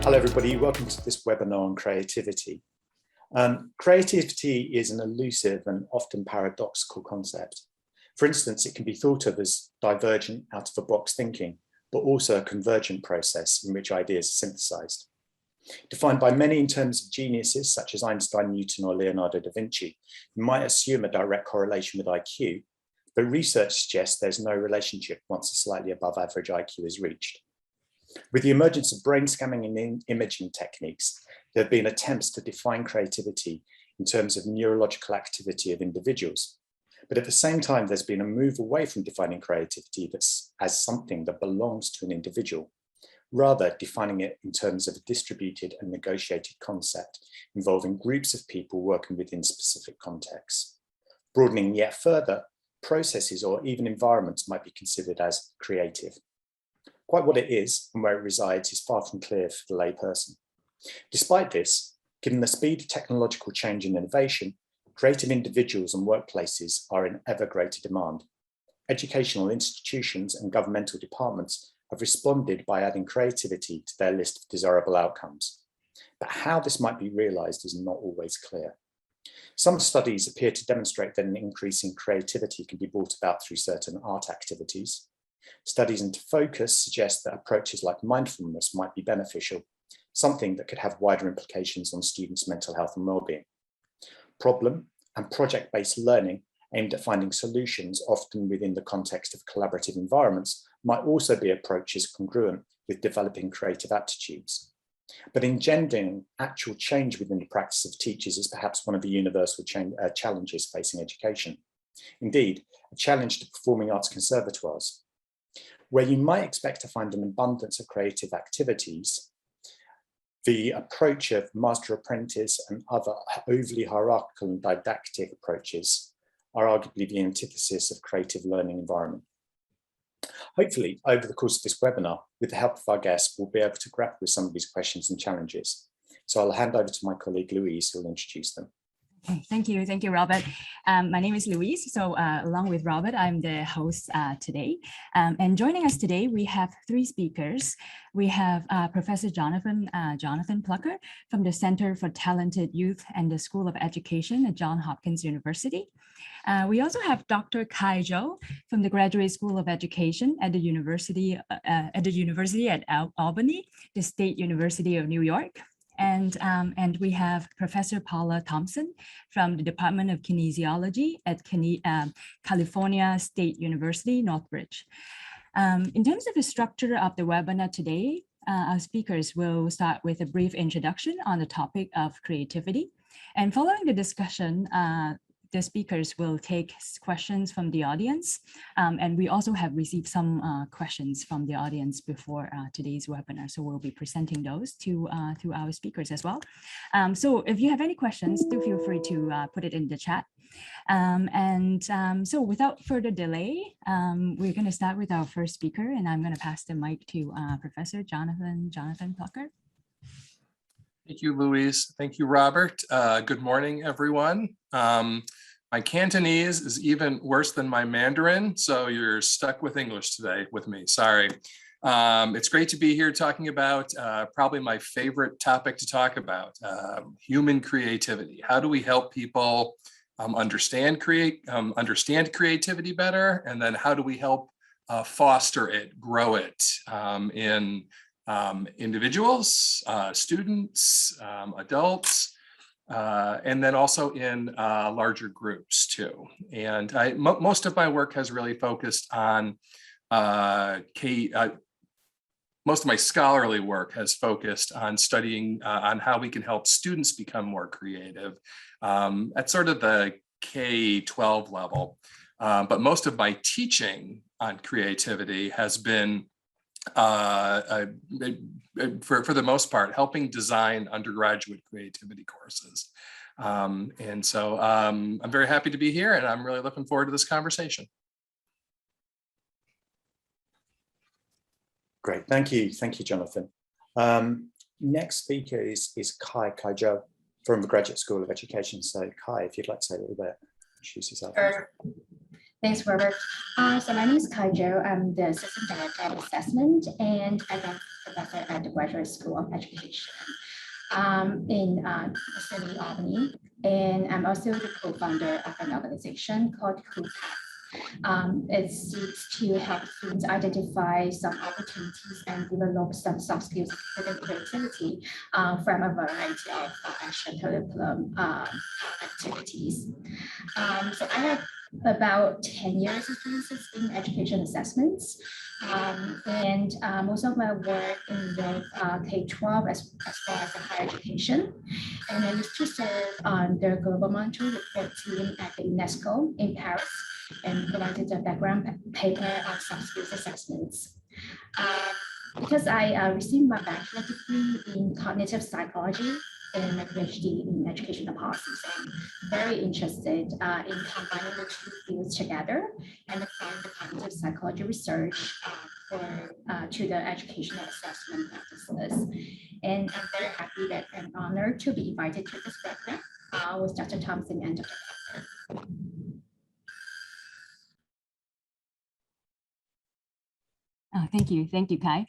Hello everybody, welcome to this webinar on creativity. Creativity is an elusive and often paradoxical concept. For instance, it can be thought of as divergent, out-of-the-box thinking, but also a convergent process in which ideas are synthesized. Defined by many in terms of geniuses such as Einstein, Newton, or Leonardo da Vinci, you might assume a direct correlation with IQ, but research suggests there's no relationship once a slightly above average IQ is reached. With the emergence of brain scanning and imaging techniques, there have been attempts to define creativity in terms of neurological activity of individuals. But at the same time, there's been a move away from defining creativity as something that belongs to an individual, rather defining it in terms of a distributed and negotiated concept involving groups of people working within specific contexts. Broadening yet further, processes or even environments might be considered as creative. Quite what it is and where it resides is far from clear for the layperson. Despite this, given the speed of technological change and innovation, creative individuals and workplaces are in ever greater demand. Educational institutions and governmental departments have responded by adding creativity to their list of desirable outcomes. But how this might be realized is not always clear. Some studies appear to demonstrate that an increase in creativity can be brought about through certain art activities. Studies into focus suggest that approaches like mindfulness might be beneficial, something that could have wider implications on students' mental health and well-being. Problem and project-based learning aimed at finding solutions, often within the context of collaborative environments, might also be approaches congruent with developing creative aptitudes. But engendering actual change within the practice of teachers is perhaps one of the universal challenges facing education. Indeed, a challenge to performing arts conservatoires. Where you might expect to find an abundance of creative activities, the approach of master-apprentice and other overly hierarchical and didactic approaches are arguably the antithesis of creative learning environment. Hopefully, over the course of this webinar, with the help of our guests, we'll be able to grapple with some of these questions and challenges. So I'll hand over to my colleague Louise, who will introduce them. Okay, thank you, Robert. My name is Louise. So along with Robert, I'm the host today. And joining us today, we have three speakers. We have Professor Jonathan Plucker from the Center for Talented Youth and the School of Education at Johns Hopkins University. We also have Dr. Kai Zhou from the Graduate School of Education at the University at Albany, the State University of New York. And we have Professor Paula Thomson from the Department of Kinesiology at California State University, Northridge. In terms of the structure of the webinar today, our speakers will start with a brief introduction on the topic of creativity. And following the discussion, the speakers will take questions from the audience. And we also have received some questions from the audience before today's webinar. So we'll be presenting those to our speakers as well. So if you have any questions, do feel free to put it in the chat. So without further delay, we're going to start with our first speaker, and I'm going to pass the mic to Professor Jonathan Plucker. Thank you, Louise. Thank you, Robert. Good morning, everyone. My Cantonese is even worse than my Mandarin, so you're stuck with English today with me. Sorry. It's great to be here talking about probably my favorite topic to talk about, human creativity. How do we help people understand creativity better? And then how do we help foster it, grow it in individuals, students, adults, and then also in larger groups too. And most of my work has really focused on most of my scholarly work has focused on studying on how we can help students become more creative at sort of the K-12 level. But most of my teaching on creativity has been for the most part, helping design undergraduate creativity courses. And so I'm very happy to be here, and I'm really looking forward to this conversation. Great, thank you, Jonathan. Next speaker is Kai Zhou from the Graduate School of Education. So Kai, if you'd like to say a little bit, introduce yourself. Sure. Thanks, Robert. So my name is Kai Zhou. I'm the Assistant Director of Assessment and Advanced Professor at at the Graduate School of Education in the Albany. And I'm also the co-founder of an organization called Cultivation. It seeks to help students identify some opportunities and develop some soft skills within creativity from a variety of action curriculum activities. So I have about 10 years experience in education assessments. And most of my work involves K-12 as well as higher education. And I used to serve on the global monitoring report team at the UNESCO in Paris and provided a background paper on soft skills assessments. Because I received my bachelor degree in cognitive psychology and my PhD in educational policy. So I'm very interested in combining the two fields together and applying the cognitive psychology research to the educational assessment practices. And I'm very happy that I'm honored to be invited to this program with Dr. Thompson and Dr. Plucker. Oh, thank you, Kai.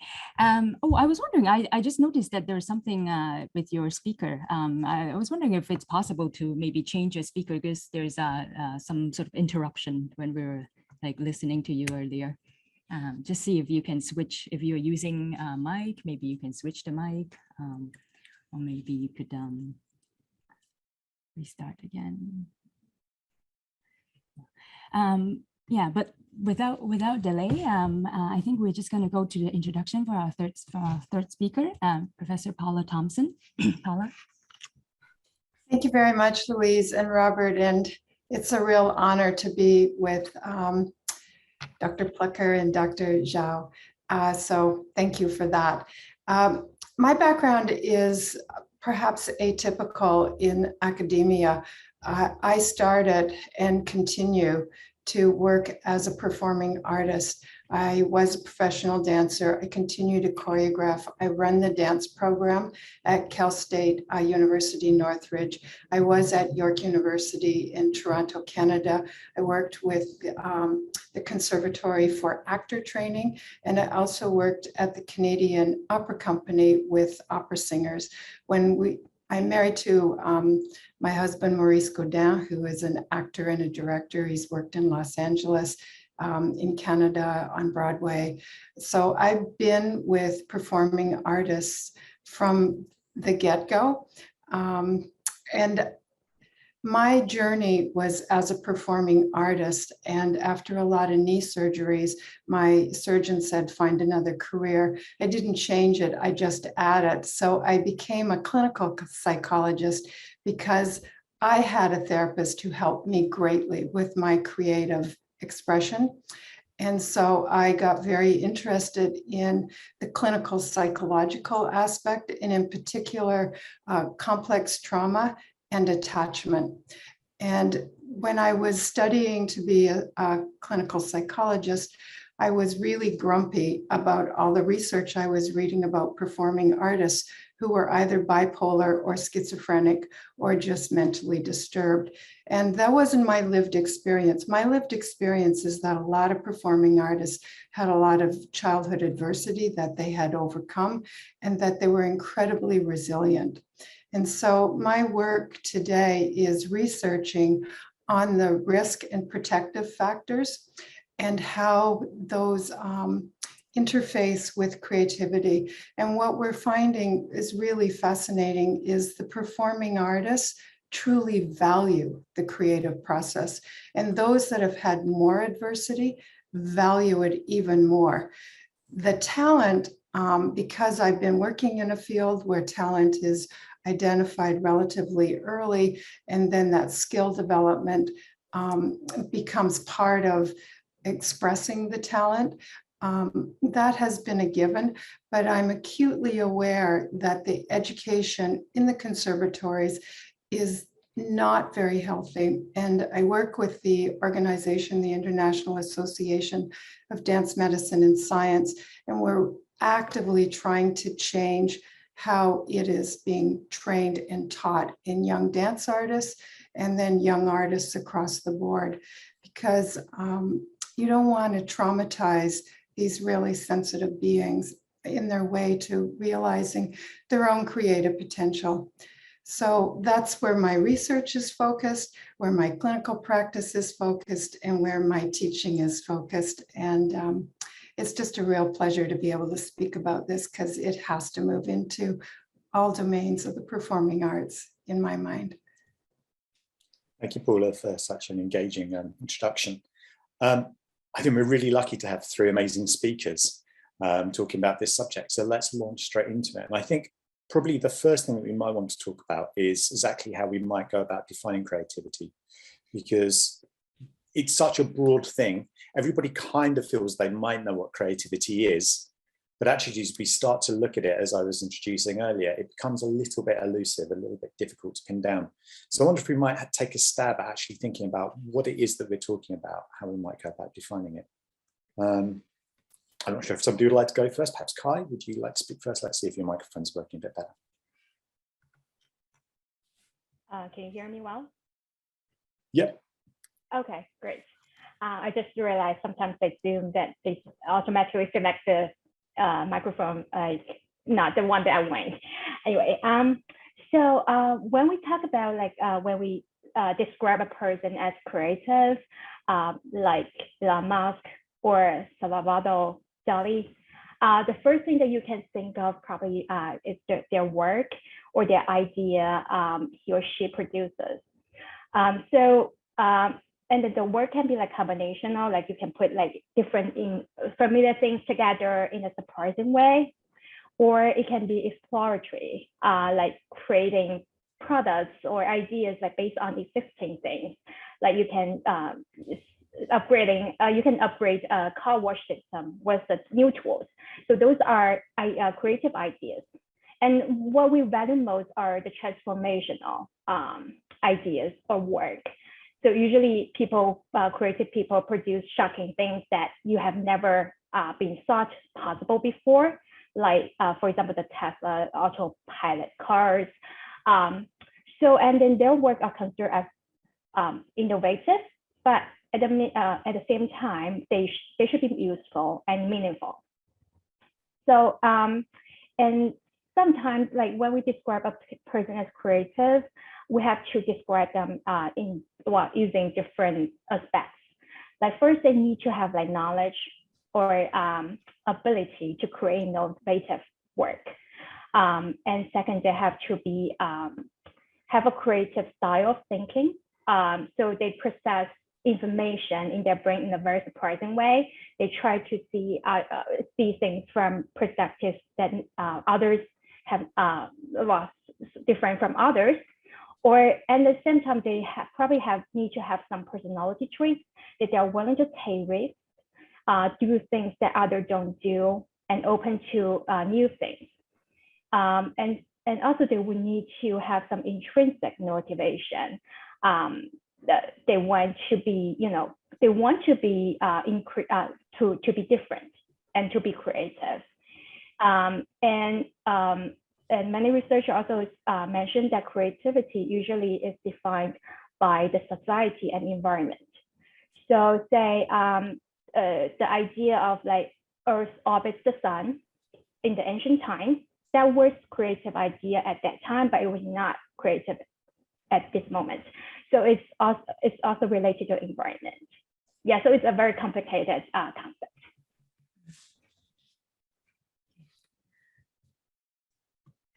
Oh, I was wondering, I just noticed that there's something with your speaker. I was wondering if it's possible to maybe change your speaker because there's some sort of interruption when we were like listening to you earlier. Just see if you can switch, if you're using a mic, maybe you can switch the mic, or maybe you could restart again. Yeah, but without delay, I think we're just going to go to the introduction for our third speaker, Professor Paula Thomson. Paula. Thank you very much, Louise and Robert, and it's a real honor to be with Dr. Plucker and Dr. Zhou. So thank you for that. My background is perhaps atypical in academia. I started and continue to work as a performing artist. I was a professional dancer. I continue to choreograph. I run the dance program at Cal State University, Northridge. I was at York University in Toronto, Canada. I worked with the Conservatory for Actor Training, and I also worked at the Canadian Opera Company with opera singers. I'm married to my husband, Maurice Godin, who is an actor and a director. He's worked in Los Angeles, in Canada, on Broadway. So I've been with performing artists from the get-go. And my journey was as a performing artist. And after a lot of knee surgeries, my surgeon said, find another career. I didn't change it, I just added. So I became a clinical psychologist because I had a therapist who helped me greatly with my creative expression. And so I got very interested in the clinical psychological aspect, and in particular, complex trauma and attachment. And when I was studying to be a clinical psychologist, I was really grumpy about all the research I was reading about performing artists who were either bipolar or schizophrenic or just mentally disturbed. And that wasn't my lived experience. My lived experience is that a lot of performing artists had a lot of childhood adversity that they had overcome and that they were incredibly resilient. And so my work today is researching on the risk and protective factors and how those interface with creativity. And what we're finding is really fascinating is the performing artists truly value the creative process. And those that have had more adversity value it even more. The talent, because I've been working in a field where talent is identified relatively early, and then that skill development becomes part of expressing the talent. That has been a given, but I'm acutely aware that the education in the conservatories is not very healthy. And I work with the organization, the International Association of Dance Medicine and Science, and we're actively trying to change how it is being trained and taught in young dance artists and then young artists across the board, because you don't want to traumatize these really sensitive beings. in their way to realizing their own creative potential. So that's where my research is focused, where my clinical practice is focused, and where my teaching is focused. And it's just a real pleasure to be able to speak about this because it has to move into all domains of the performing arts in my mind. Thank you, Paula, for such an engaging introduction. I think we're really lucky to have three amazing speakers talking about this subject. So let's launch straight into it. And I think probably the first thing that we might want to talk about is exactly how we might go about defining creativity, because it's such a broad thing. Everybody kind of feels they might know what creativity is, but actually as we start to look at it, as I was introducing earlier, it becomes a little bit elusive, a little bit difficult to pin down. So I wonder if we might take a stab at actually thinking about what it is that we're talking about, how we might go about defining it. I'm not sure if somebody would like to go first. Perhaps Kai, would you like to speak first? Let's see if your microphone's working a bit better. Can you hear me well? Yep. Okay, great. I just realized sometimes they Zoom that they automatically select the microphone, like not the one that I want. Anyway, so when we talk about when we describe a person as creative, like Elon Musk or Salvador Dali, the first thing that you can think of probably is their work or their idea he or she produces. And then the work can be like combinational, like you can put like different familiar things together in a surprising way, or it can be exploratory, like creating products or ideas like based on existing things. Like you can upgrade a car wash system with the new tools. So those are creative ideas. And what we value most are the transformational ideas or work. So usually creative people produce shocking things that you have never been thought possible before. Like, for example, the Tesla autopilot cars. And then their work are considered as innovative, but at the same time, they should be useful and meaningful. So, and sometimes, like when we describe a person as creative, we have to describe them using different aspects. Like first, they need to have like knowledge or ability to create innovative work. And second, they have to be have a creative style of thinking. So they process information in their brain in a very surprising way. They try to see things from perspectives that others have lost different from others. Or at the same time, they probably need to have some personality traits that they are willing to take risks, do things that others don't do, and open to new things. And also they would need to have some intrinsic motivation. That they want to be, to be different and to be creative. And many researchers also mentioned that creativity usually is defined by the society and environment. So say the idea of like Earth orbits the sun in the ancient times, that was creative idea at that time, but it was not creative at this moment. So it's also related to environment. Yeah, so it's a very complicated concept.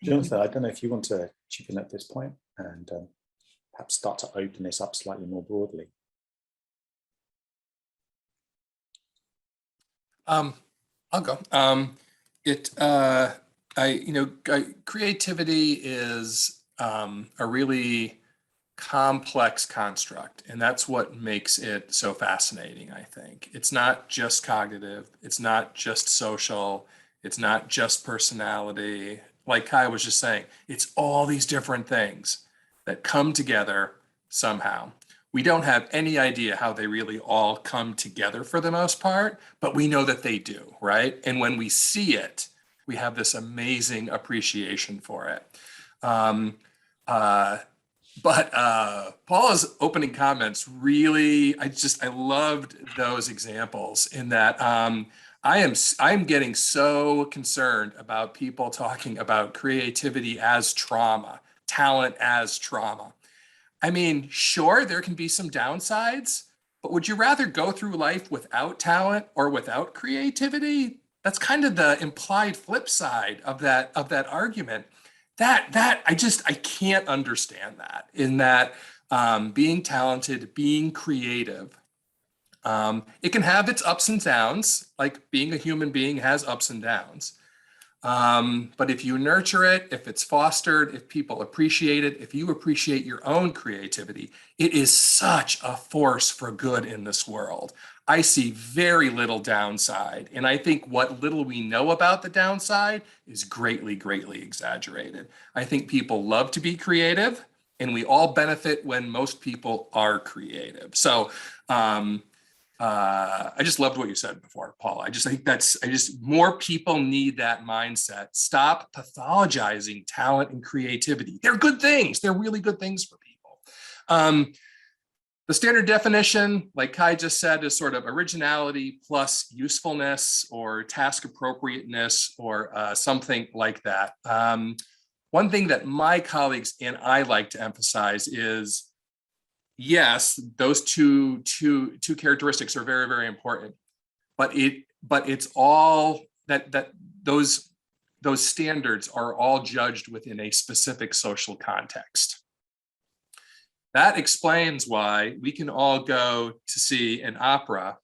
Jonathan, I don't know if you want to chip in at this point and perhaps start to open this up slightly more broadly. I'll go. Creativity is a really complex construct, and that's what makes it so fascinating, I think. It's not just cognitive, it's not just social, it's not just personality. Like Kai was just saying, it's all these different things that come together somehow. We don't have any idea how they really all come together for the most part, but we know that they do, right? And when we see it, we have this amazing appreciation for it. But Paula's opening comments really, I loved those examples in that I'm getting so concerned about people talking about creativity as trauma, talent as trauma. I mean, sure, there can be some downsides, but would you rather go through life without talent or without creativity? That's kind of the implied flip side of that argument. I can't understand that, in that being talented, being creative, it can have its ups and downs, like being a human being has ups and downs. But if you nurture it, if it's fostered, if people appreciate it, if you appreciate your own creativity, it is such a force for good in this world. I see very little downside. And I think what little we know about the downside is greatly, greatly exaggerated. I think people love to be creative, and we all benefit when most people are creative. So I just loved what you said before, Paula. I think more people need that mindset. Stop pathologizing talent and creativity. They're good things. They're really good things for people. The standard definition, like Kai just said, is sort of originality plus usefulness or task appropriateness or something like that. One thing that my colleagues and I like to emphasize is, yes, those two characteristics are very, very important, but it's all that those standards are all judged within a specific social context. That explains why we can all go to see an opera,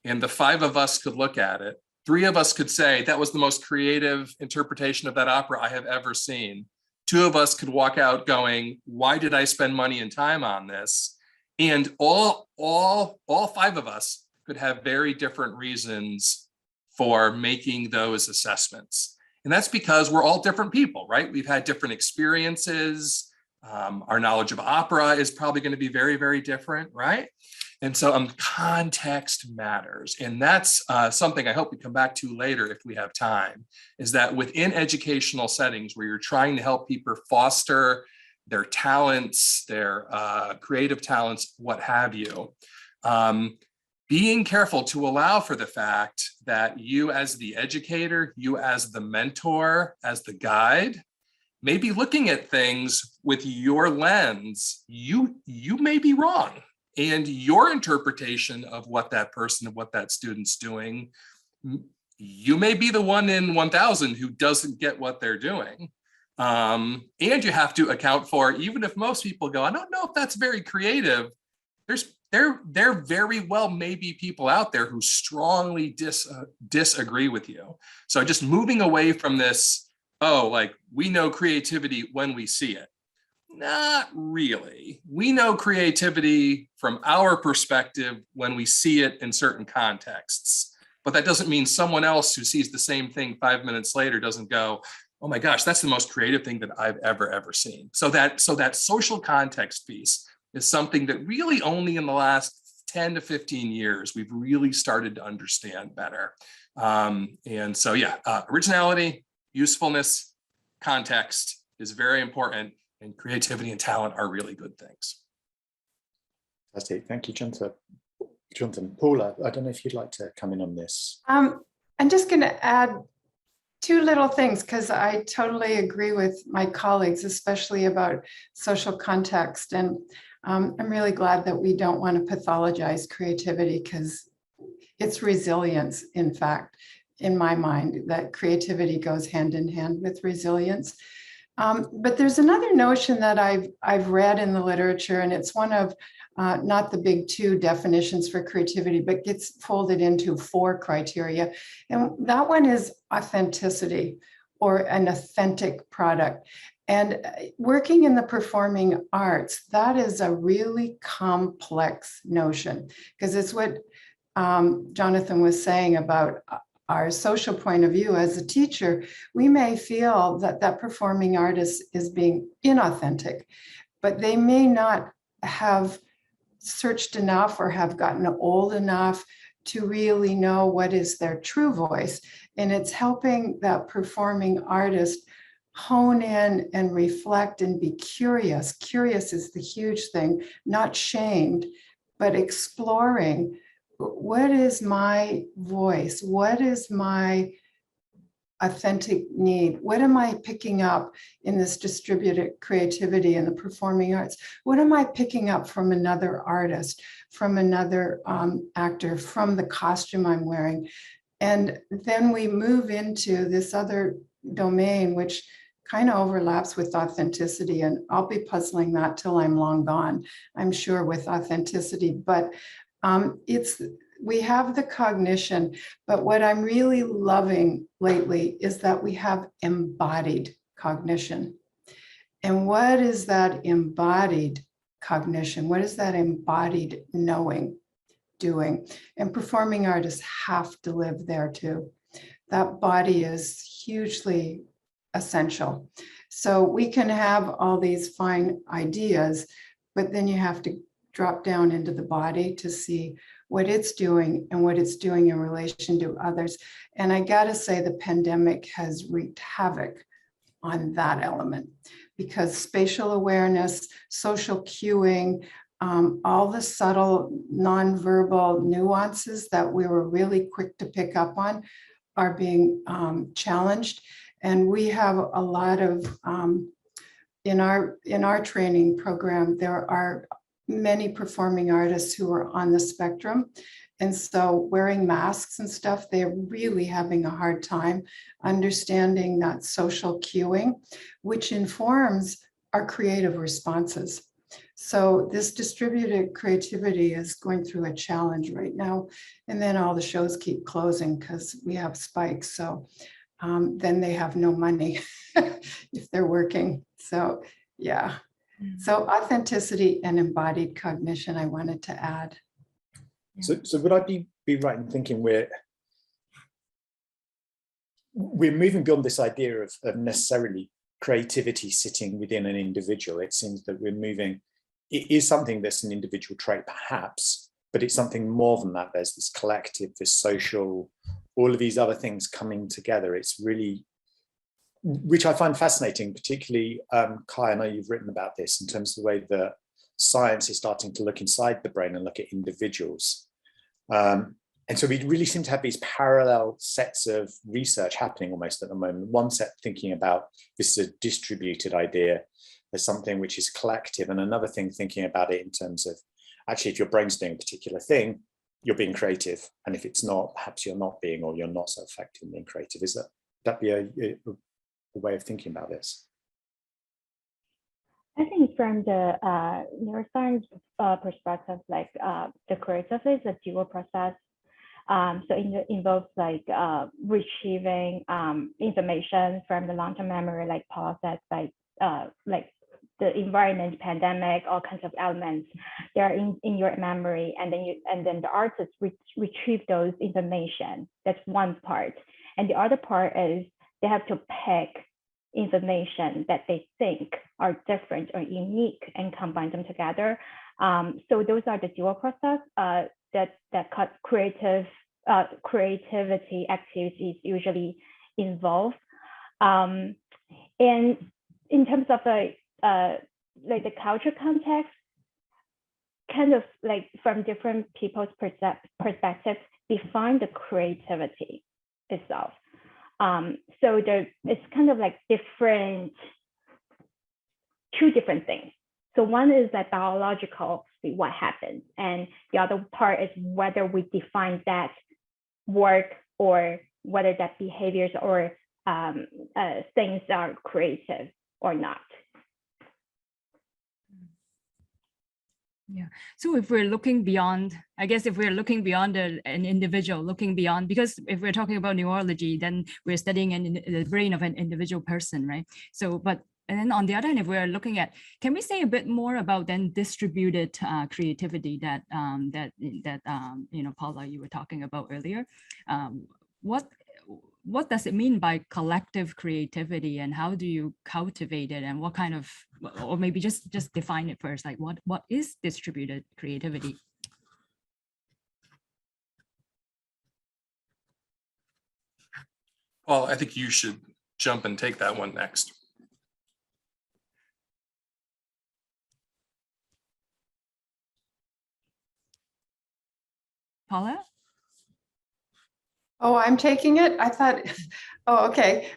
and the 5 of us could look at it. 3 of us could say that was the most creative interpretation of that opera I have ever seen. 2 of us could walk out going, why did I spend money and time on this? And all 5 of us could have very different reasons for making those assessments. And that's because we're all different people, right? We've had different experiences. Our knowledge of opera is probably going to be very, very different, right? And so context matters. And that's something I hope we come back to later if we have time, is that within educational settings where you're trying to help people foster their talents, their creative talents, what have you, being careful to allow for the fact that you as the educator, you as the mentor, as the guide, may be looking at things with your lens. You may be wrong. And your interpretation of what that person, of what that student's doing, you may be the one in 1,000 who doesn't get what they're doing. And you have to account for, even if most people go, I don't know if that's very creative, there very well may be people out there who strongly disagree with you. So just moving away from this, like we know creativity when we see it. Not really. We know creativity from our perspective when we see it in certain contexts. But that doesn't mean someone else who sees the same thing 5 minutes later doesn't go, oh my gosh, that's the most creative thing that I've ever seen. So that social context piece is something that really only in the last 10 to 15 years, we've really started to understand better. And so, yeah, originality, usefulness, context is very important, and creativity and talent are really good things. Fantastic. Thank you, Jonathan. Paula, I don't know if you'd like to come in on this. I'm just going to add 2 little things, because I totally agree with my colleagues, especially about social context. And I'm really glad that we don't want to pathologize creativity, because it's resilience, in fact, in my mind, that creativity goes hand in hand with resilience. But there's another notion that I've read in the literature, and it's one of not the big 2 definitions for creativity, but gets folded into 4 criteria. And that one is authenticity, or an authentic product. And working in the performing arts, that is a really complex notion, because it's what Jonathan was saying about our social point of view. As a teacher, we may feel that that performing artist is being inauthentic, but they may not have searched enough or have gotten old enough to really know what is their true voice. And it's helping that performing artist hone in and reflect and be curious. Curious is the huge thing, not shamed, but exploring what is my voice? What is my authentic need? What am I picking up in this distributed creativity in the performing arts? What am I picking up from another artist, from another actor, from the costume I'm wearing? And then we move into this other domain, which kind of overlaps with authenticity. And I'll be puzzling that till I'm long gone, I'm sure, with authenticity. But we have the cognition, but what I'm really loving lately is that we have embodied cognition. And what is that embodied cognition? What is that embodied knowing, doing? And performing artists have to live there too. That body is hugely essential. So we can have all these fine ideas, but then you have to drop down into the body to see what it's doing and what it's doing in relation to others. And I gotta say, the pandemic has wreaked havoc on that element, because spatial awareness, social cueing, all the subtle nonverbal nuances that we were really quick to pick up on are being challenged. And we have a lot of, in our training program, there are many performing artists who are on the spectrum. And so wearing masks and stuff, they're really having a hard time understanding that social cueing, which informs our creative responses. So this distributed creativity is going through a challenge right now. And then all the shows keep closing because we have spikes. So then they have no money if they're working. So yeah. So authenticity and embodied cognition, I wanted to add. So would I be right in thinking we're moving beyond this idea of necessarily creativity sitting within an individual? It seems that we're moving, it is something that's an individual trait perhaps, but it's something more than that. There's this collective, this social, all of these other things coming together. It's really, which I find fascinating, particularly, Kai, I know you've written about this in terms of the way that science is starting to look inside the brain and look at individuals. And so we really seem to have these parallel sets of research happening almost at the moment. One set thinking about this is a distributed idea as something which is collective, and another thing thinking about it in terms of actually if your brain's doing a particular thing, you're being creative. And if it's not, perhaps you're not being, or you're not so effective in being creative. Is that be a way of thinking about this? I think from the neuroscience perspective, like the creative is a dual process. So it involves like retrieving information from the long-term memory, like Paula said, like the environment, pandemic, all kinds of elements. They are in your memory, and then the artists retrieve those information. That's one part, and the other part is they have to pick information that they think are different or unique and combine them together. So those are the dual process that creativity activities usually involve. And in terms of like the culture context, kind of like from different people's perspectives, define the creativity itself. So it's kind of like two different things. So one is that biological, what happens, and the other part is whether we define that work or whether that behaviors or things are creative or not. Yeah. So if we're looking beyond, I guess if we're looking beyond an individual, looking beyond, because if we're talking about neurology, then we're studying the brain of an individual person, right? So, and then on the other hand, if we're looking at, can we say a bit more about then distributed creativity that you know, Paula, you were talking about earlier? What does it mean by collective creativity, and how do you cultivate it, and what kind of, or maybe just define it first, like what is distributed creativity? Well, I think you should jump and take that one next. Paula? Oh, I'm taking it? I thought, oh, okay.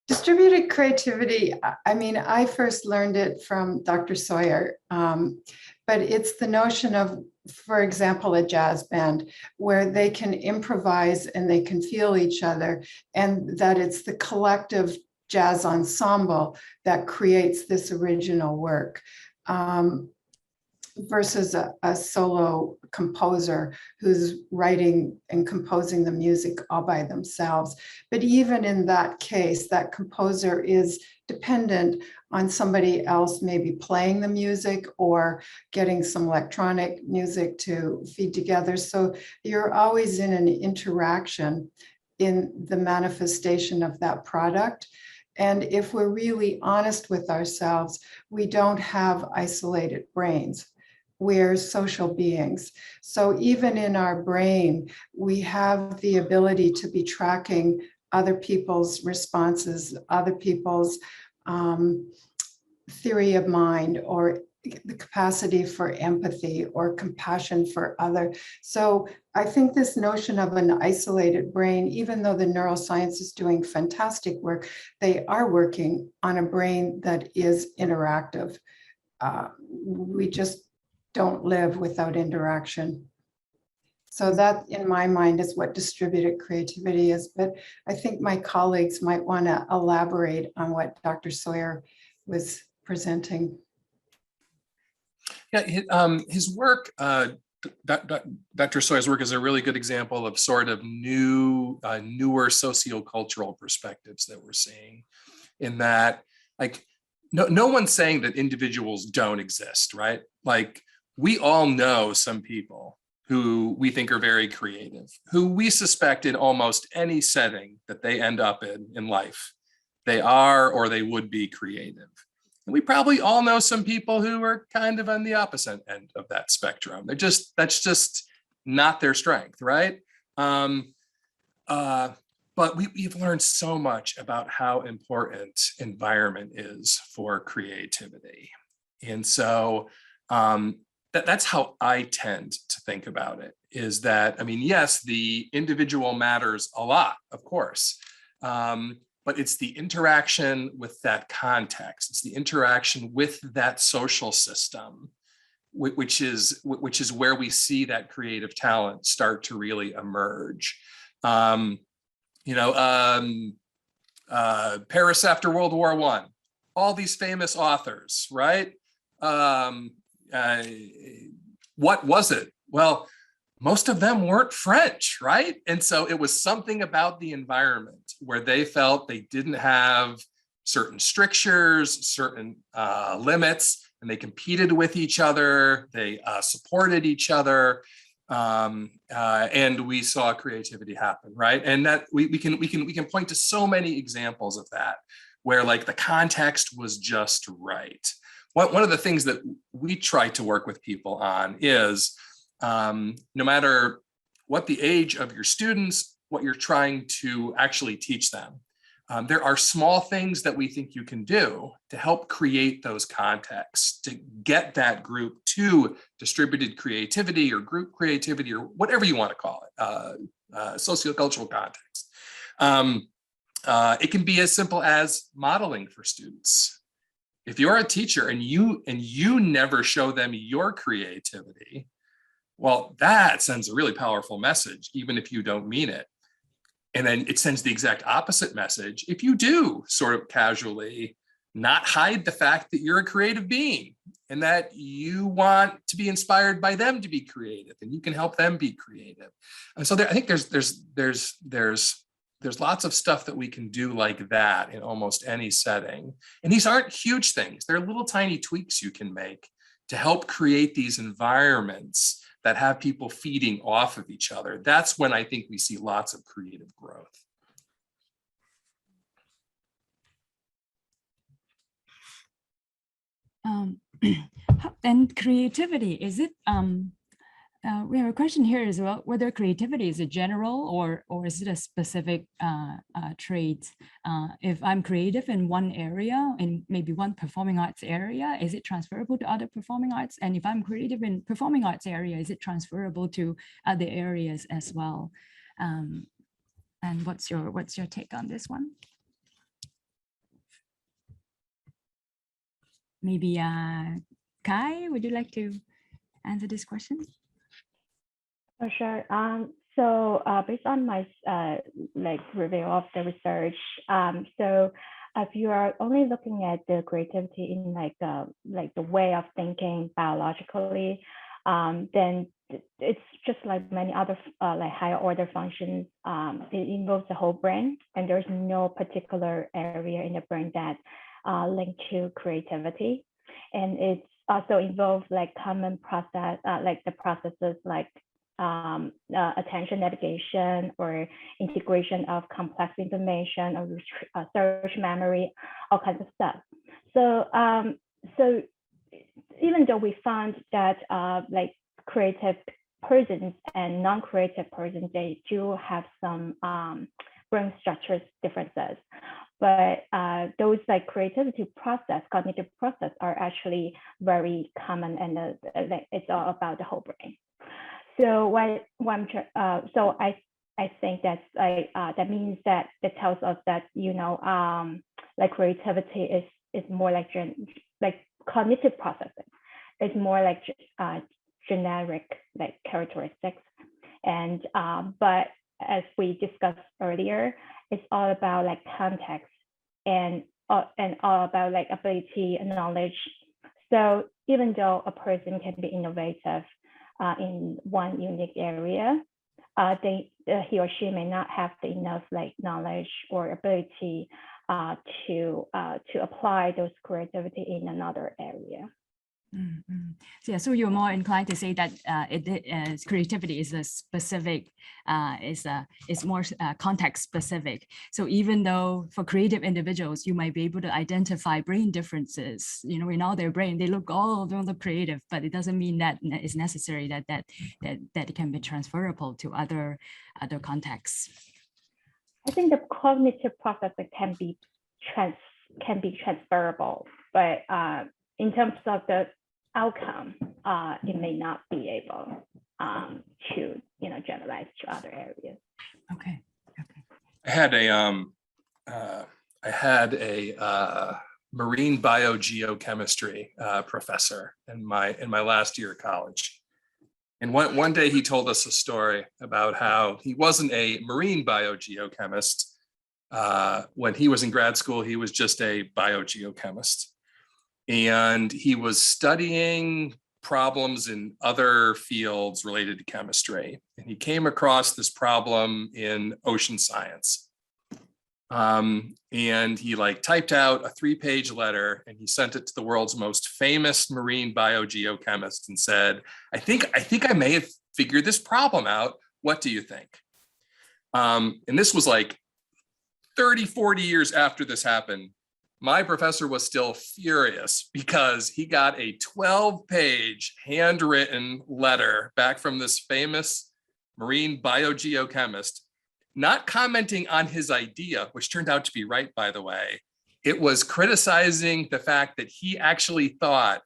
Distributed creativity, I mean, I first learned it from Dr. Sawyer, but it's the notion of, for example, a jazz band where they can improvise and they can feel each other, and that it's the collective jazz ensemble that creates this original work. Versus a solo composer who's writing and composing the music all by themselves. But even in that case, that composer is dependent on somebody else maybe playing the music or getting some electronic music to feed together. So you're always in an interaction in the manifestation of that product. And if we're really honest with ourselves, we don't have isolated brains. We're social beings. So even in our brain, we have the ability to be tracking other people's responses, other people's theory of mind, or the capacity for empathy or compassion for other. So I think this notion of an isolated brain, even though the neuroscience is doing fantastic work, they are working on a brain that is interactive. We just don't live without interaction. So that, in my mind, is what distributed creativity is. But I think my colleagues might want to elaborate on what Dr. Sawyer was presenting. Yeah, his work, Dr. Sawyer's work is a really good example of sort of newer sociocultural perspectives that we're seeing, in that, like, no one's saying that individuals don't exist, right? Like, we all know some people who we think are very creative, who we suspect in almost any setting that they end up in life, they are or they would be creative. And we probably all know some people who are kind of on the opposite end of that spectrum. That's just not their strength, right? But we've learned so much about how important environment is for creativity. And so that's how I tend to think about it, is that, I mean, yes, the individual matters a lot, of course, but it's the interaction with that context. It's the interaction with that social system, which is where we see that creative talent start to really emerge. Paris after World War I, all these famous authors, right? What was it? Well, most of them weren't French, right? And so it was something about the environment where they felt they didn't have certain strictures, certain limits, and they competed with each other, they supported each other, and we saw creativity happen, right? And that we can point to so many examples of that, where, like, the context was just right. One of the things that we try to work with people on is, no matter what the age of your students, what you're trying to actually teach them, there are small things that we think you can do to help create those contexts, to get that group to distributed creativity or group creativity or whatever you want to call it, sociocultural context. It can be as simple as modeling for students. If you're a teacher and you never show them your creativity, well, that sends a really powerful message, even if you don't mean it. And then it sends the exact opposite message if you do sort of casually not hide the fact that you're a creative being and that you want to be inspired by them to be creative and you can help them be creative. And so I think there's lots of stuff that we can do like that in almost any setting. And these aren't huge things. They're little tiny tweaks you can make to help create these environments that have people feeding off of each other. That's when I think we see lots of creative growth. And creativity, is it We have a question here as well, whether creativity is a general or is it a specific trait? If I'm creative in one area, in maybe one performing arts area, is it transferable to other performing arts? And if I'm creative in performing arts area, is it transferable to other areas as well? And what's your take on this one? Maybe Kai, would you like to answer this question? For sure. So based on my review of the research, so if you are only looking at the creativity in the way of thinking biologically, then it's just like many other higher order functions. It involves the whole brain, and there's no particular area in the brain that linked to creativity, and it's also involves common process, the processes attention navigation or integration of complex information or search memory, all kinds of stuff. So so even though we found that creative persons and non-creative persons, they do have some brain structures differences, but those creativity process, cognitive process are actually very common, and it's all about the whole brain. So so I think that's that means that it tells us that creativity is more like cognitive processing. It's more generic characteristics, and but as we discussed earlier, it's all about context and all about ability and knowledge. So even though a person can be innovative in one unique area, he or she may not have enough knowledge or ability to apply those creativity in another area. Mm-hmm. So, yeah, so you're more inclined to say that creativity is a specific, is more context specific. So even though for creative individuals, you might be able to identify brain differences, in all their brain, they look creative, but it doesn't mean that it's necessary that it can be transferable to other contexts. I think the cognitive process can be transferable, but in terms of the outcome, it may not be able to generalize to other areas. Okay. I had a marine biogeochemistry professor in my last year of college, and one day he told us a story about how he wasn't a marine biogeochemist. When he was in grad school, he was just a biogeochemist. And he was studying problems in other fields related to chemistry. And he came across this problem in ocean science. And he typed out a 3-page letter, and he sent it to the world's most famous marine biogeochemist and said, I think I may have figured this problem out. What do you think? And this was 30, 40 years after this happened. My professor was still furious because he got a 12-page handwritten letter back from this famous marine biogeochemist, not commenting on his idea, which turned out to be right, by the way. It was criticizing the fact that he actually thought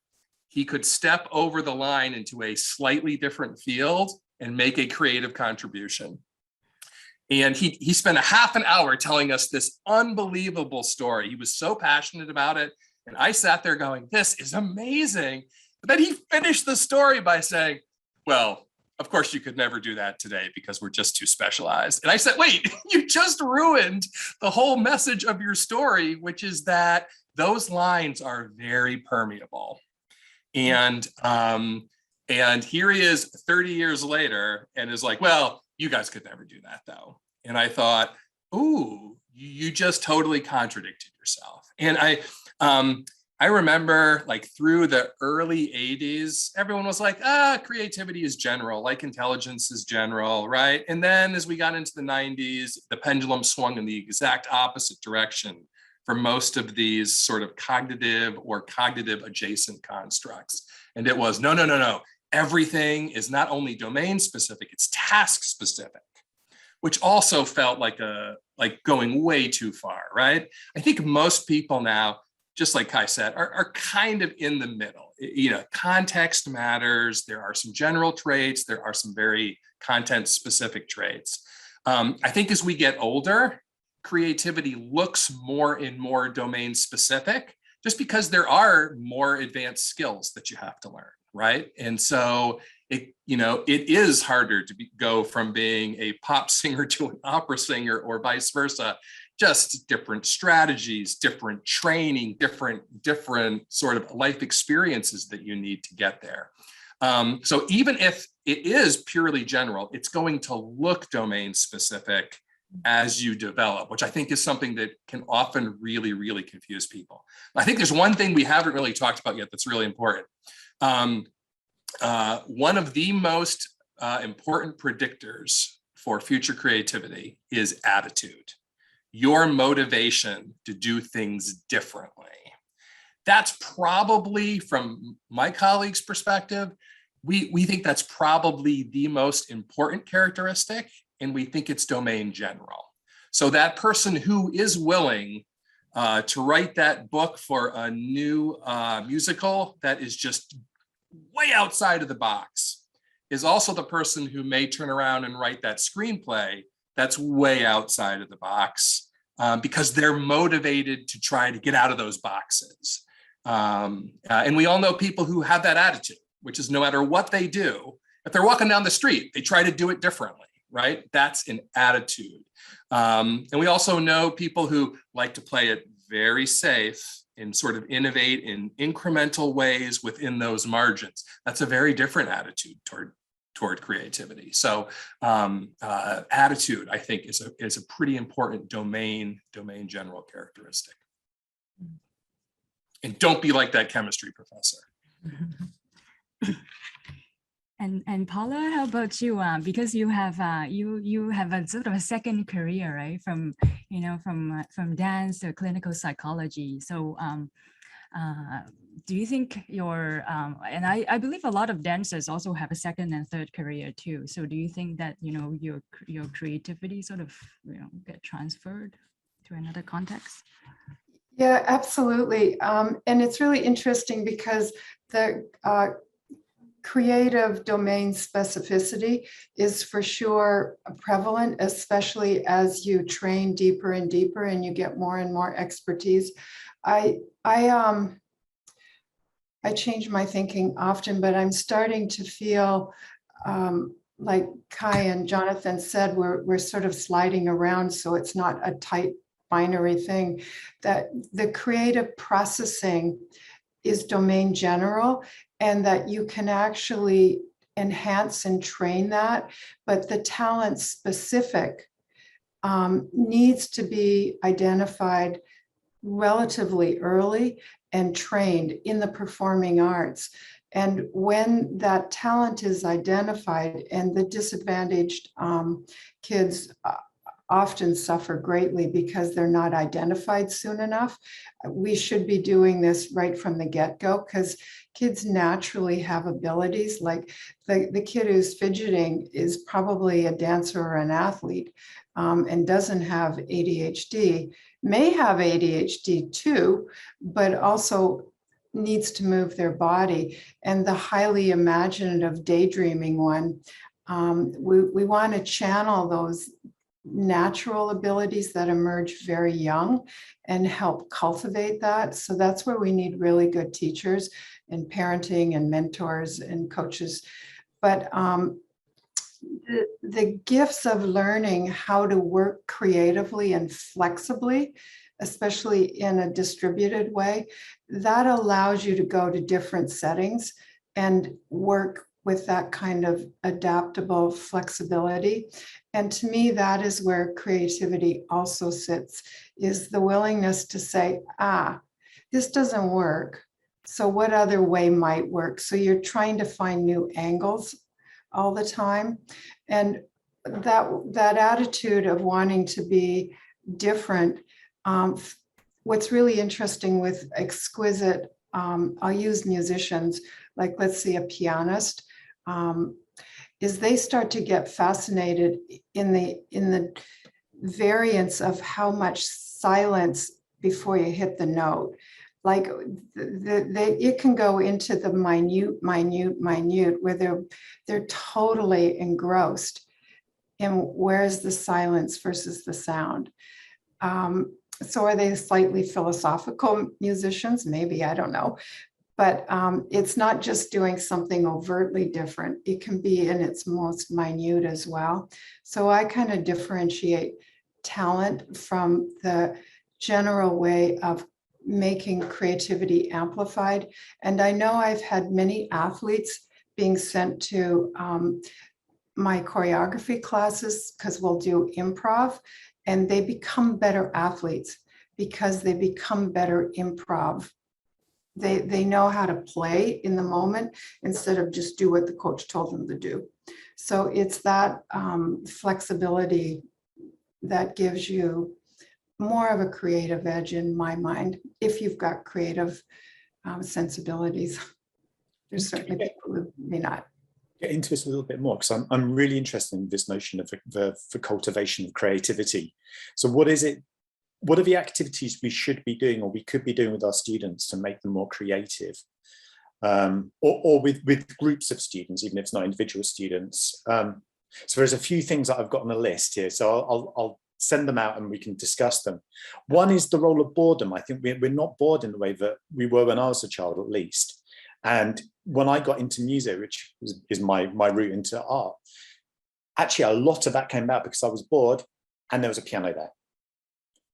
he could step over the line into a slightly different field and make a creative contribution. And he spent a half an hour telling us this unbelievable story. He was so passionate about it. And I sat there going, this is amazing. But then he finished the story by saying, well, of course you could never do that today because we're just too specialized. And I said, wait, you just ruined the whole message of your story, which is that those lines are very permeable. And here he is 30 years later and is like, well, you guys could never do that though. And I thought, ooh, you just totally contradicted yourself. And I remember through the early 80s, everyone was like, creativity is general, intelligence is general, right? And then as we got into the 90s, the pendulum swung in the exact opposite direction for most of these sort of cognitive or cognitive adjacent constructs. And it was, no. everything is not only domain specific, it's task specific, which also felt like going way too far, right? I think most people now, just like Kai said, are kind of in the middle. You know, context matters. There are some general traits. There are some very content specific traits. I think as we get older, creativity looks more and more domain specific, just because there are more advanced skills that you have to learn, right? And so it is harder to go from being a pop singer to an opera singer or vice versa. Just different strategies, different training, different sort of life experiences that you need to get there. So even if it is purely general, it's going to look domain specific as you develop, which I think is something that can often really, really confuse people. I think there's one thing we haven't really talked about yet that's really important. One of the most important predictors for future creativity is attitude. Your motivation to do things differently. That's probably, from my colleagues' perspective, we think that's probably the most important characteristic, and we think it's domain general. So that person who is willing to write that book for a new musical that is just way outside of the box is also the person who may turn around and write that screenplay that's way outside of the box because they're motivated to try to get out of those boxes. And we all know people who have that attitude, which is no matter what they do, if they're walking down the street, they try to do it differently, right? That's an attitude. And we also know people who like to play it very safe and sort of innovate in incremental ways within those margins. That's a very different attitude toward creativity. So attitude, I think, is a pretty important domain general characteristic. And don't be like that chemistry professor. And Paula, how about you? Because you have you have a sort of a second career, right? From dance to clinical psychology. So do you think your and I believe a lot of dancers also have a second and third career too. So do you think that your creativity sort of get transferred to another context? Yeah, absolutely. And it's really interesting because the creative domain specificity is for sure prevalent, especially as you train deeper and deeper and you get more and more expertise. I change my thinking often, but I'm starting to feel like Kai and Jonathan said, we're sort of sliding around, so it's not a tight binary thing, that the creative processing is domain general and that you can actually enhance and train that, but the talent specific needs to be identified relatively early and trained in the performing arts. And when that talent is identified, and the disadvantaged kids often suffer greatly because they're not identified soon enough. We should be doing this right from the get-go because kids naturally have abilities. Like the kid who's fidgeting is probably a dancer or an athlete and doesn't have ADHD, may have ADHD too, but also needs to move their body. And the highly imaginative daydreaming one, we want to channel those natural abilities that emerge very young and help cultivate that. So that's where we need really good teachers and parenting and mentors and coaches. But the gifts of learning how to work creatively and flexibly, especially in a distributed way, that allows you to go to different settings and work with that kind of adaptable flexibility. And to me, that is where creativity also sits, is the willingness to say, this doesn't work. So what other way might work? So you're trying to find new angles all the time. And that attitude of wanting to be different, what's really interesting with exquisite, I'll use musicians, like let's say a pianist is they start to get fascinated in the variance of how much silence before you hit the note. Like it can go into the minute, where they're totally engrossed in where's the silence versus the sound. So are they slightly philosophical musicians? Maybe, I don't know. But it's not just doing something overtly different. It can be in its most minute as well. So I kind of differentiate talent from the general way of making creativity amplified. And I know I've had many athletes being sent to my choreography classes because we'll do improv, and they become better athletes because they become better improv. They know how to play in the moment instead of just do what the coach told them to do. So it's that flexibility that gives you more of a creative edge in my mind, if you've got creative sensibilities. There's certainly people who may not. Get into this a little bit more, because I'm really interested in this notion of the cultivation of creativity. So what is it? What are the activities we should be doing, or we could be doing with our students to make them more creative, or with groups of students, even if it's not individual students? So there's a few things that I've got on the list here, so I'll send them out and we can discuss them. One is the role of boredom. I think we're not bored in the way that we were when I was a child, at least. And when I got into music, which is my route into art, actually a lot of that came about because I was bored and there was a piano there.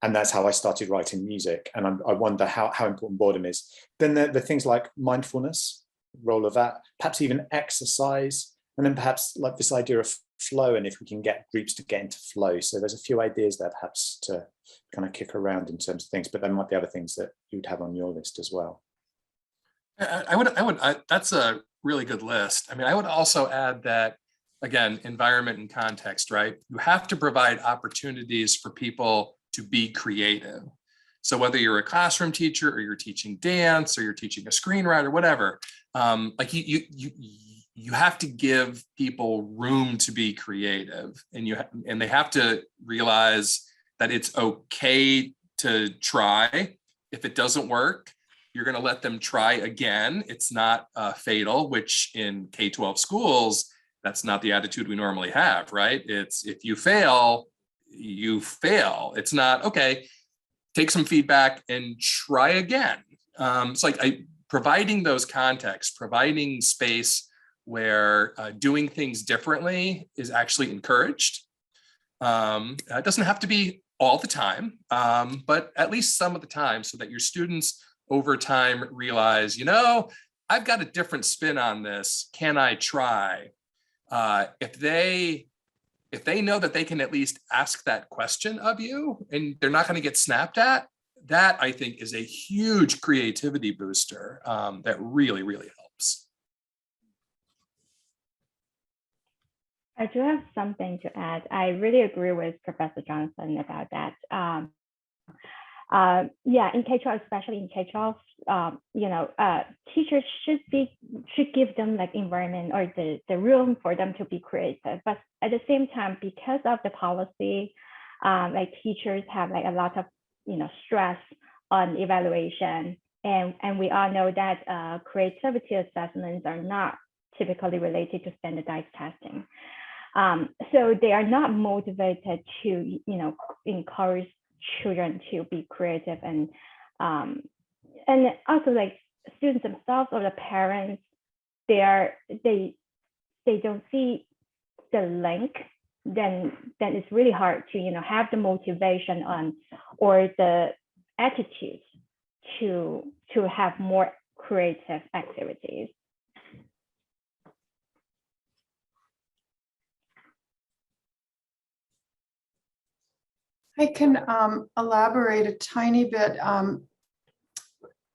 And that's how I started writing music. And I wonder how important boredom is. Then the things like mindfulness, role of that, perhaps even exercise, and then perhaps like this idea of flow, and if we can get groups to get into flow. So there's a few ideas there perhaps to kind of kick around in terms of things, but there might be other things that you would have on your list as well. I would, that's a really good list. I mean, I would also add that, again, environment and context, right? You have to provide opportunities for people to be creative. So whether you're a classroom teacher or you're teaching dance or you're teaching a screenwriter, whatever, like you have to give people room to be creative, and they have to realize that it's okay to try. If it doesn't work, you're going to let them try again. It's not fatal, which in K-12 schools, that's not the attitude we normally have, right? It's if you fail, you fail. It's not, okay, take some feedback and try again. It's like providing those contexts, providing space where doing things differently is actually encouraged. It doesn't have to be all the time, but at least some of the time, so that your students over time realize, you know, I've got a different spin on this. Can I try? If they know that they can at least ask that question of you and they're not going to get snapped at, that I think is a huge creativity booster that really, really helps. I do have something to add. I really agree with Professor Jonathan about that. Yeah, in K-12, especially in K-12, teachers should give them like environment or the room for them to be creative. But at the same time, because of the policy, like teachers have like a lot of stress on evaluation, and we all know that creativity assessments are not typically related to standardized testing. So they are not motivated to encourage children to be creative, and also like students themselves or the parents, they don't see the link, then it's really hard to have the motivation on or the attitude to have more creative activities. I can elaborate a tiny bit,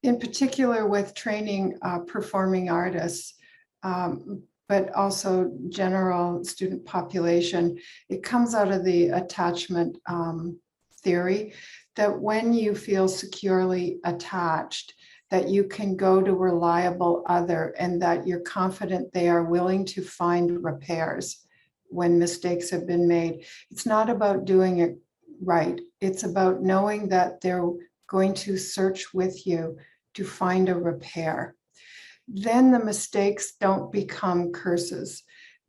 in particular with training performing artists, but also general student population. It comes out of the attachment theory that when you feel securely attached, that you can go to reliable other and that you're confident they are willing to find repairs when mistakes have been made. It's not about doing it right. It's about knowing that they're going to search with you to find a repair. Then the mistakes don't become curses.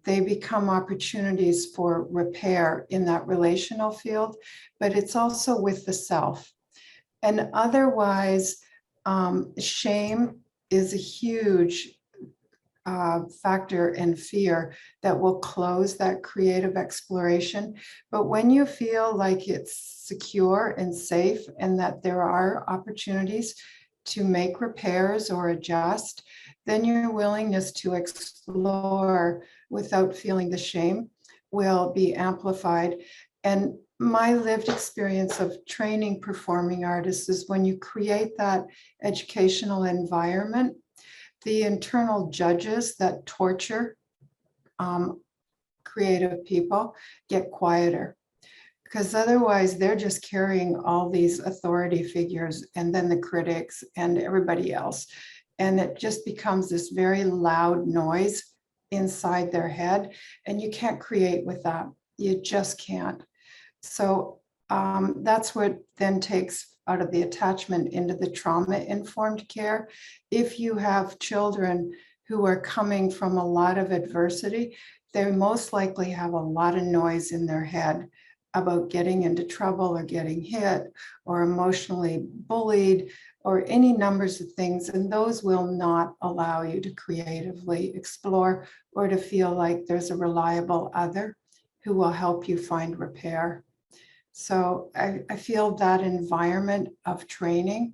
They become opportunities for repair in that relational field, but it's also with the self. And otherwise, shame is a huge factor and fear that will close that creative exploration. But when you feel like it's secure and safe and that there are opportunities to make repairs or adjust, then your willingness to explore without feeling the shame will be amplified. And my lived experience of training performing artists is when you create that educational environment, the internal judges that torture creative people get quieter, because otherwise they're just carrying all these authority figures and then the critics and everybody else. And it just becomes this very loud noise inside their head, and you can't create with that. You just can't. So that's what then takes out of the attachment into the trauma-informed care. If you have children who are coming from a lot of adversity, they most likely have a lot of noise in their head about getting into trouble or getting hit or emotionally bullied or any numbers of things, and those will not allow you to creatively explore or to feel like there's a reliable other who will help you find repair. So I feel that environment of training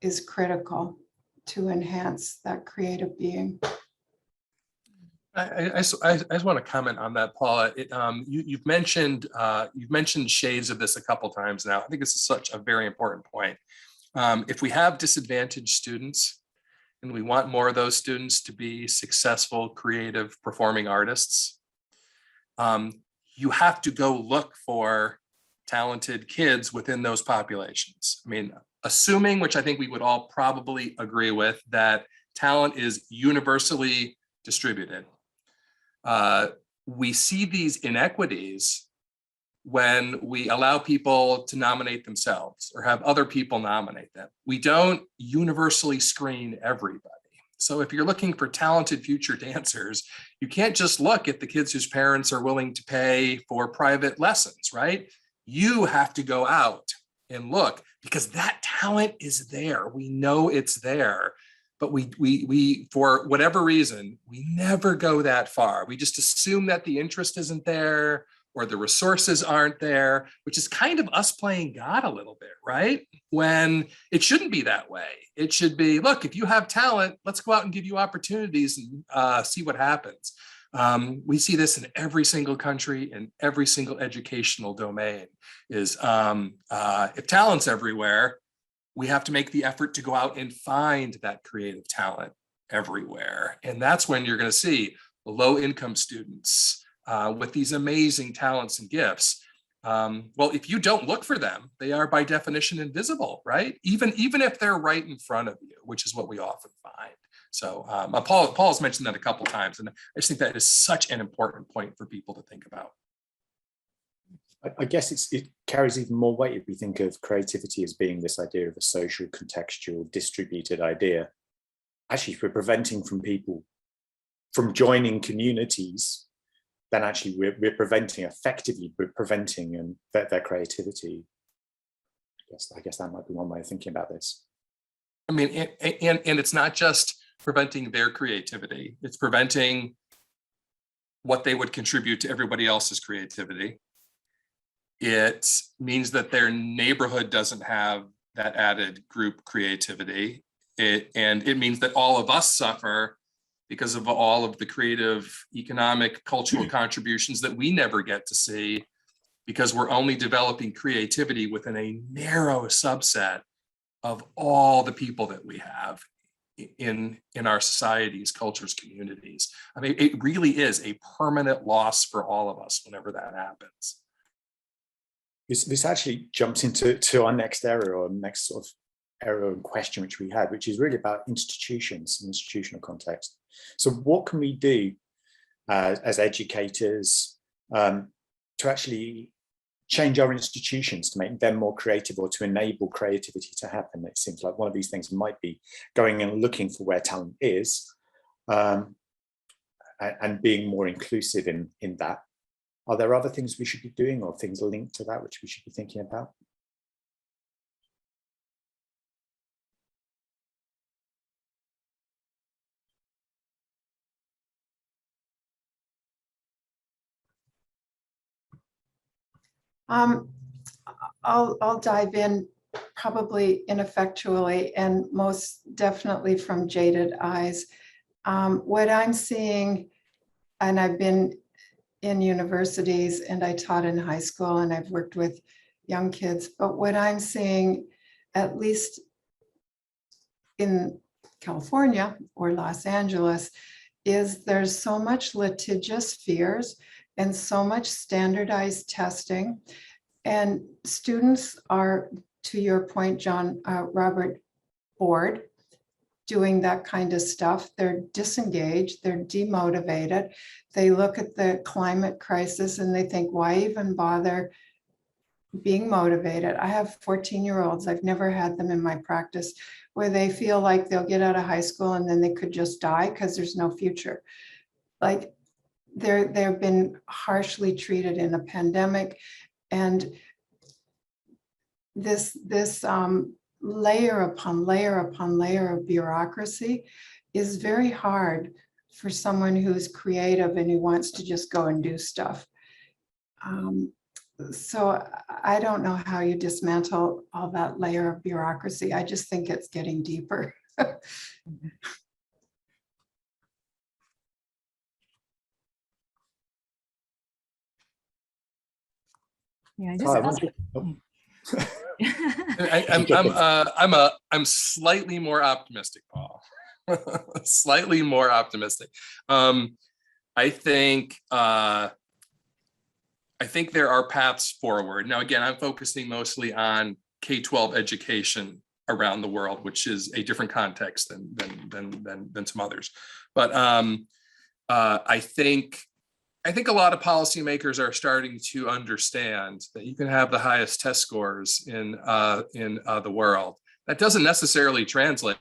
is critical to enhance that creative being. I just want to comment on that, Paula. You've mentioned shades of this a couple times now. I think this is such a very important point. If we have disadvantaged students and we want more of those students to be successful, creative, performing artists, you have to go look for talented kids within those populations. I mean, assuming, which I think we would all probably agree with, that talent is universally distributed. We see these inequities when we allow people to nominate themselves or have other people nominate them. We don't universally screen everybody. So if you're looking for talented future dancers, you can't just look at the kids whose parents are willing to pay for private lessons, right? You have to go out and look, because that talent is there. We know it's there, but we for whatever reason, we never go that far. We just assume that the interest isn't there or the resources aren't there, which is kind of us playing God a little bit, right? When it shouldn't be that way. It should be, look, if you have talent, let's go out and give you opportunities and see what happens. We see this in every single country, in every single educational domain, is if talent's everywhere, we have to make the effort to go out and find that creative talent everywhere. And that's when you're going to see low-income students with these amazing talents and gifts. Well, if you don't look for them, they are by definition invisible, right? Even if they're right in front of you, which is what we often find. So Paul's mentioned that a couple times, and I just think that is such an important point for people to think about. I guess it carries even more weight if we think of creativity as being this idea of a social, contextual, distributed idea. Actually, we're preventing people from joining communities, then actually we're preventing their creativity. I guess that might be one way of thinking about this. I mean, and it's not just preventing their creativity, it's preventing what they would contribute to everybody else's creativity. It means that their neighborhood doesn't have that added group creativity. And it means that all of us suffer because of all of the creative, economic, cultural contributions that we never get to see, because we're only developing creativity within a narrow subset of all the people that we have in our societies, cultures, communities. I mean, it really is a permanent loss for all of us whenever that happens. This actually jumps into our next area, or next sort of area in question which we had, which is really about institutions and institutional context. So what can we do as educators to actually change our institutions to make them more creative or to enable creativity to happen? It seems like one of these things might be going and looking for where talent is, and being more inclusive in that. Are there other things we should be doing or things linked to that which we should be thinking about? I'll dive in probably ineffectually and most definitely from jaded eyes. What I'm seeing, and I've been in universities and I taught in high school and I've worked with young kids, but what I'm seeing, at least in California or Los Angeles, is there's so much litigious fears and so much standardized testing. And students are, to your point, Robert, bored doing that kind of stuff. They're disengaged, they're demotivated. They look at the climate crisis and they think, why even bother being motivated? I have 14-year-olds, I've never had them in my practice, where they feel like they'll get out of high school and then they could just die because there's no future. Like they've been harshly treated in a pandemic, and this layer upon layer upon layer of bureaucracy is very hard for someone who's creative and who wants to just go and do stuff. So I don't know how you dismantle all that layer of bureaucracy. I just think it's getting deeper. Yeah, I'm slightly more optimistic, Paul. Slightly more optimistic. I think there are paths forward. Now, again, I'm focusing mostly on K-12 education around the world, which is a different context than some others. But I think a lot of policymakers are starting to understand that you can have the highest test scores in the world. That doesn't necessarily translate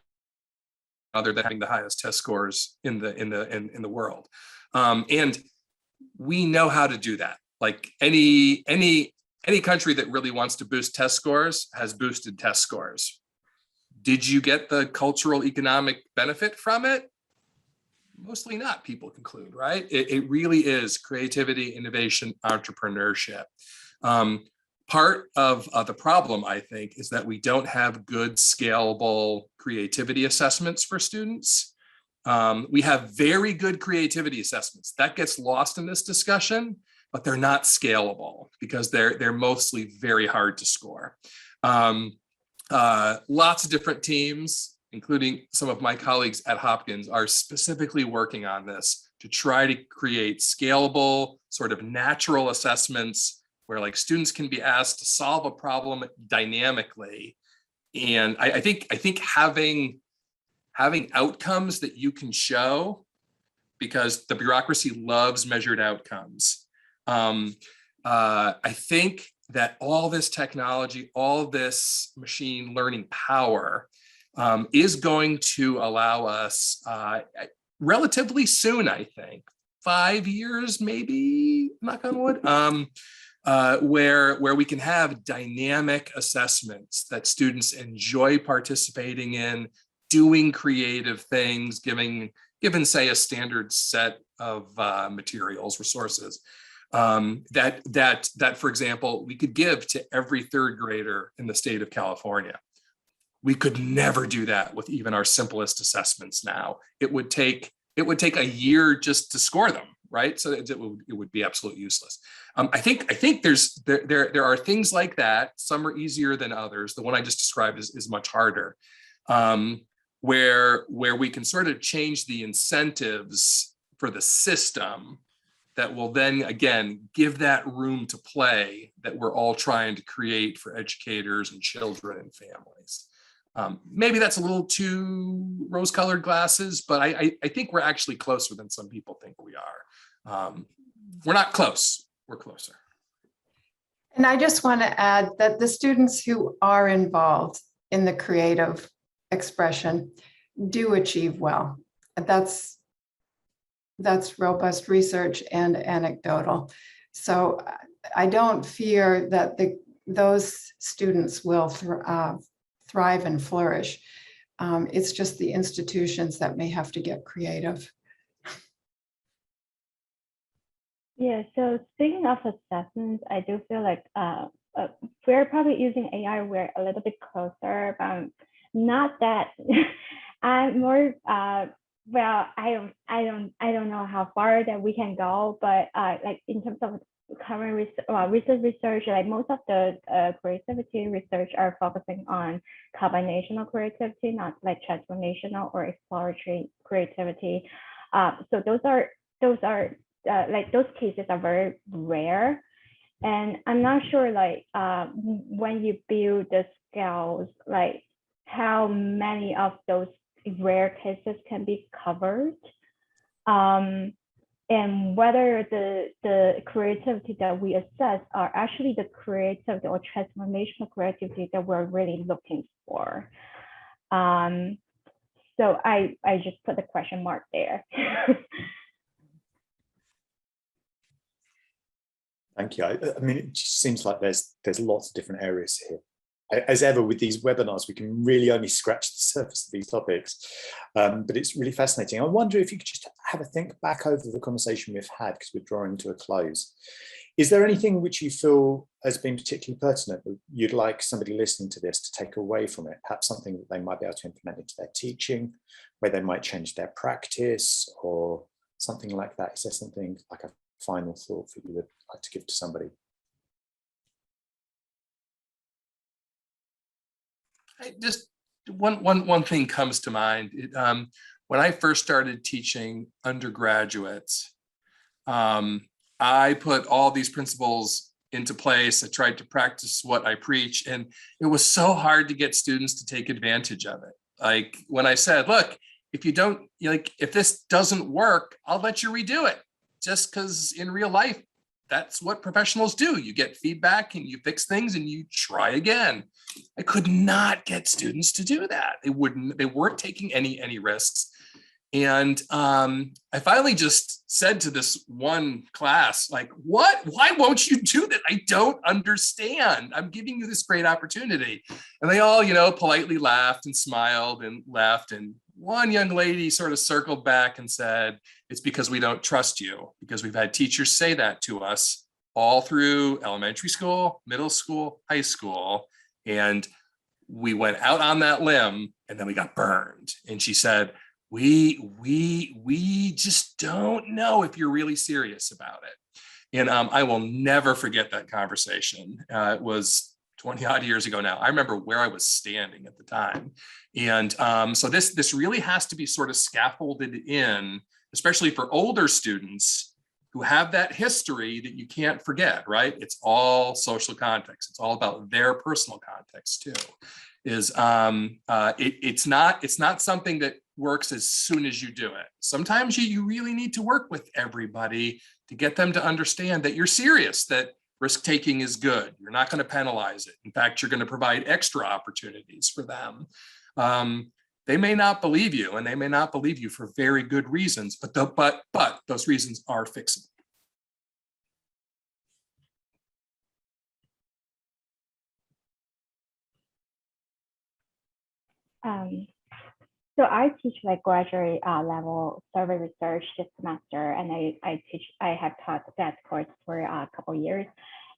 other than having the highest test scores in the world. And we know how to do that. Like any country that really wants to boost test scores has boosted test scores. Did you get the cultural economic benefit from it? Mostly not, people conclude, right? It really is creativity, innovation, entrepreneurship. Part of the problem, I think, is that we don't have good scalable creativity assessments for students. We have very good creativity assessments. That gets lost in this discussion, but they're not scalable because they're mostly very hard to score. Lots of different teams, including some of my colleagues at Hopkins, are specifically working on this to try to create scalable, sort of natural assessments where like students can be asked to solve a problem dynamically. And I think having outcomes that you can show, because the bureaucracy loves measured outcomes. I think that all this technology, all this machine learning power is going to allow us relatively soon, I think, 5 years, maybe, knock on wood, where we can have dynamic assessments that students enjoy participating in, doing creative things, given, say, a standard set of materials, resources. That, for example, we could give to every third grader in the state of California. We could never do that with even our simplest assessments now. It would take a year just to score them, right? So it would be absolutely useless. I think there are things like that. Some are easier than others. The one I just described is much harder, where we can sort of change the incentives for the system that will then, again, give that room to play that we're all trying to create for educators and children and families. Maybe that's a little too rose-colored glasses, but I think we're actually closer than some people think we are. We're not close, we're closer. And I just want to add that the students who are involved in the creative expression do achieve well. That's robust research and anecdotal. So I don't fear that those students will thrive and flourish. It's just the institutions that may have to get creative. Yeah, so speaking of assessments, I do feel like we're probably using AI, we're a little bit closer, but not that. I'm more, well, I don't know how far that we can go, but like in terms of current recent research, like most of the creativity research are focusing on combinational creativity, not like transformational or exploratory creativity. So those are like those cases are very rare, and I'm not sure like when you build the scales, like how many of those rare cases can be covered, and whether the creativity that we assess are actually the creativity or transformational creativity that we're really looking for. So I just put the question mark there. Thank you. I mean, it just seems like there's lots of different areas here. As ever with these webinars, we can really only scratch the surface of these topics, but it's really fascinating. I wonder if you could just have a think back over the conversation we've had, because we're drawing to a close. Is there anything which you feel has been particularly pertinent that you'd like somebody listening to this to take away from it? Perhaps something that they might be able to implement into their teaching, where they might change their practice or something like that? Is there something like a final thought that you would like to give to somebody? Just one thing comes to mind. When I first started teaching undergraduates, I put all these principles into place. I tried to practice what I preach, and it was so hard to get students to take advantage of it. Like when I said, look, if you don't, like, if this doesn't work, I'll let you redo it. Just because in real life, that's what professionals do. You get feedback and you fix things and you try again. I could not get students to do that. They weren't taking any risks. And I finally just said to this one class, like, why won't you do that? I don't understand. I'm giving you this great opportunity. And they all, politely laughed and smiled and left. And one young lady sort of circled back and said, it's because we don't trust you, because we've had teachers say that to us all through elementary school, middle school, high school. And we went out on that limb and then we got burned. And she said, we just don't know if you're really serious about it. And I will never forget that conversation. It was 20 odd years ago now. I remember where I was standing at the time. And so this really has to be sort of scaffolded in, especially for older students who have that history that you can't forget, right? It's all social context. It's all about their personal context too. It's not something that works as soon as you do it. Sometimes you really need to work with everybody to get them to understand that you're serious, that risk-taking is good. You're not going to penalize it. In fact, you're going to provide extra opportunities for them. They may not believe you, and they may not believe you for very good reasons, but those reasons are fixable. So I teach like graduate level survey research this semester, and I have taught that course for a couple of years.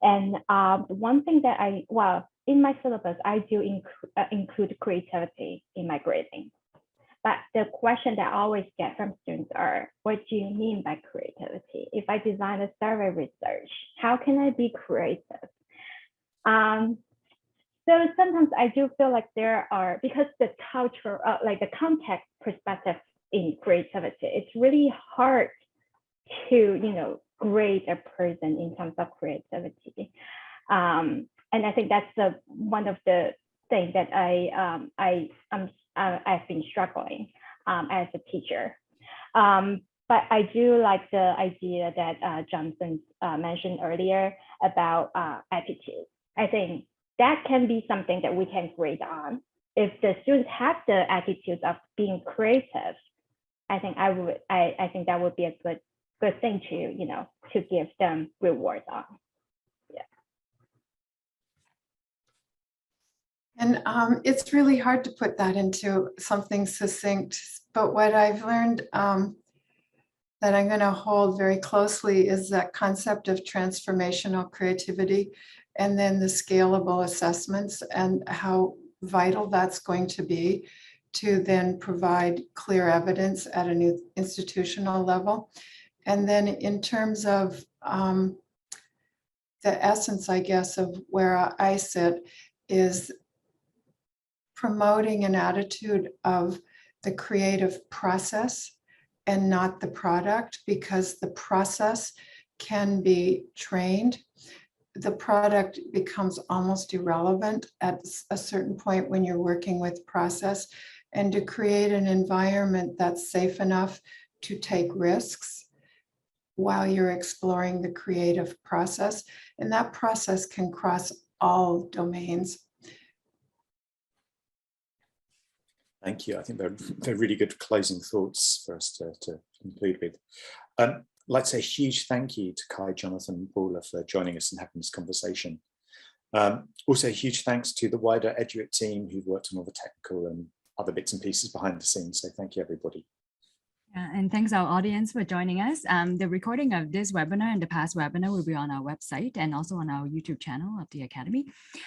And one thing that in my syllabus, I do include creativity in my grading. But the question that I always get from students are, what do you mean by creativity? If I design a survey research, how can I be creative? So sometimes I do feel like there are, because the culture, like the context perspective in creativity, it's really hard to, grade a person in terms of creativity. And I think that's one of the thing that I've been struggling as a teacher. But I do like the idea that Jonathan mentioned earlier about attitude. I think that can be something that we can grade on. If the students have the attitude of being creative, I think that would be a good thing to give them rewards on. And it's really hard to put that into something succinct, but what I've learned that I'm going to hold very closely is that concept of transformational creativity, and then the scalable assessments and how vital that's going to be to then provide clear evidence at a new institutional level. And then in terms of the essence, I guess, of where I sit is promoting an attitude of the creative process and not the product, because the process can be trained. The product becomes almost irrelevant at a certain point when you're working with process, and to create an environment that's safe enough to take risks while you're exploring the creative process. And that process can cross all domains. Thank you. I think they're really good closing thoughts for us to conclude with. I'd like to say a huge thank you to Kai, Jonathan, and Paula for joining us and having this conversation. Also, a huge thanks to the wider Eduit team who've worked on all the technical and other bits and pieces behind the scenes. So thank you, everybody. And thanks our audience for joining us. The recording of this webinar and the past webinar will be on our website and also on our YouTube channel of the Academy.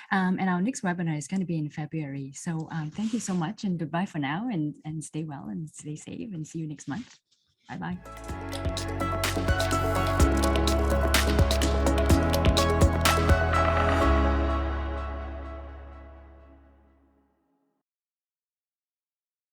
And our next webinar is going to be in February. So thank you so much and goodbye for now, and stay well and stay safe, and see you next month. Bye-bye.